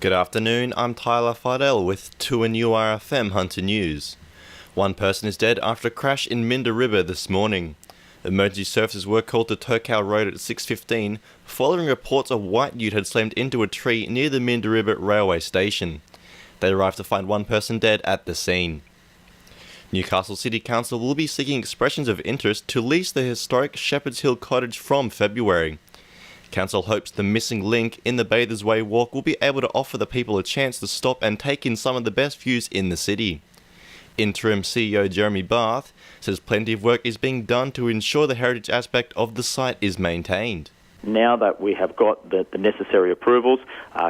Good afternoon, I'm Tyler Fardell with 2NURFM Hunter News. One person is dead after a crash in Minda River this morning. Emergency services were called to Turkow Road at 6:15 following reports a white ute had slammed into a tree near the Minda River railway station. They arrived to find one person dead at the scene. Newcastle City Council will be seeking expressions of interest to lease the historic Shepherd's Hill Cottage from February. Council hopes the missing link in the Bathers Way walk will be able to offer the people a chance to stop and take in some of the best views in the city. Interim CEO Jeremy Barth says plenty of work is being done to ensure the heritage aspect of the site is maintained. Now that we have got the necessary approvals,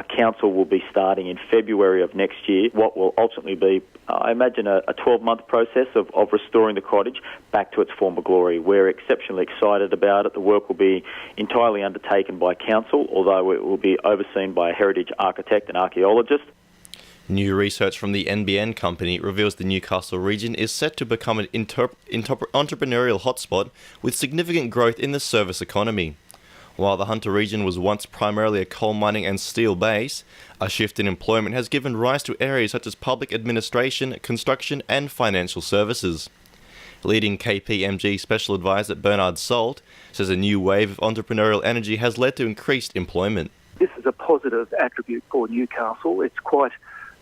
Council will be starting in February of next year what will ultimately be, I imagine, a 12-month process of restoring the cottage back to its former glory. We're exceptionally excited about it. The work will be entirely undertaken by Council, although it will be overseen by a heritage architect and archaeologist. New research from the NBN company reveals the Newcastle region is set to become an entrepreneurial hotspot with significant growth in the service economy. While the Hunter region was once primarily a coal mining and steel base, a shift in employment has given rise to areas such as public administration, construction and financial services. Leading KPMG Special Advisor Bernard Salt says a new wave of entrepreneurial energy has led to increased employment. This is a positive attribute for Newcastle. It's quite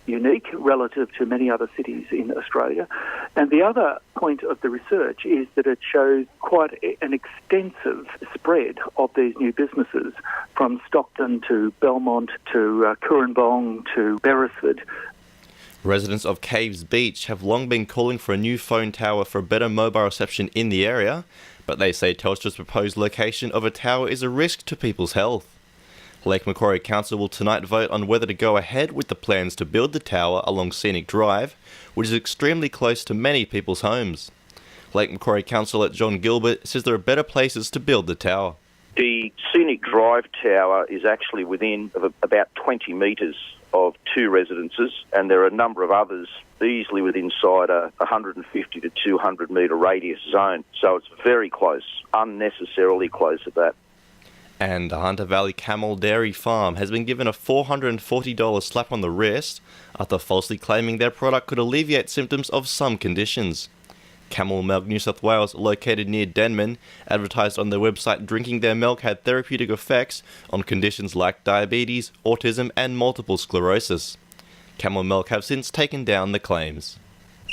unique relative to many other cities in Australia. And the other point of the research is that it shows quite an extensive spread of these new businesses, from Stockton to Belmont to Cooranbong to Beresford. Residents of Caves Beach have long been calling for a new phone tower for better mobile reception in the area, but they say Telstra's proposed location of a tower is a risk to people's health. Lake Macquarie Council will tonight vote on whether to go ahead with the plans to build the tower along Scenic Drive, which is extremely close to many people's homes. Lake Macquarie Councillor John Gilbert says there are better places to build the tower. The Scenic Drive tower is actually within about 20 metres of two residences, and there are a number of others easily within inside a 150 to 200 metre radius zone. So it's very close, unnecessarily close at that. And the Hunter Valley Camel Dairy Farm has been given a $440 slap on the wrist after falsely claiming their product could alleviate symptoms of some conditions. Camel Milk New South Wales, located near Denman, advertised on their website drinking their milk had therapeutic effects on conditions like diabetes, autism and multiple sclerosis. Camel Milk have since taken down the claims.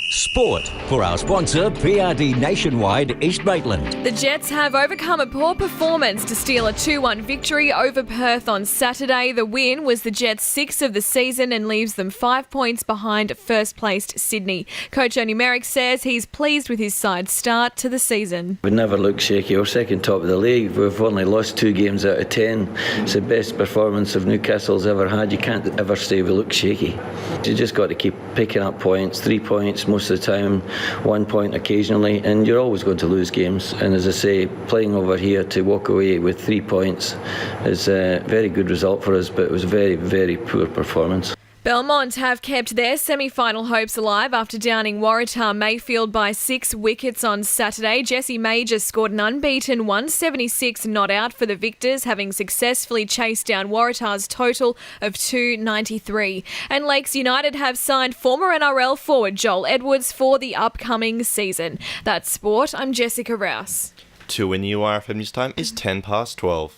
Sport for our sponsor, PRD Nationwide East Maitland. The Jets have overcome a poor performance to steal a 2-1 victory over Perth on Saturday. The win was the Jets' 6th of the season and leaves them 5 points behind first-placed Sydney. Coach Ernie Merrick says he's pleased with his side's start to the season. We never look shaky. We're second top of the league. We've only lost 2 games out of 10. It's the best performance of Newcastle's ever had. You can't ever say we look shaky. You just got to keep picking up points, 3 points most of the time, 1 point occasionally, and you're always going to lose games. And as I say, playing over here to walk away with 3 points is a very good result for us, but it was a very, very poor performance. Belmont have kept their semi-final hopes alive after downing Waratah Mayfield by 6 wickets on Saturday. Jesse Major scored an unbeaten 176 not out for the Victors, having successfully chased down Waratah's total of 293. And Lakes United have signed former NRL forward Joel Edwards for the upcoming season. That's sport. I'm Jessica Rouse. 2NURFM News Time is 12:10.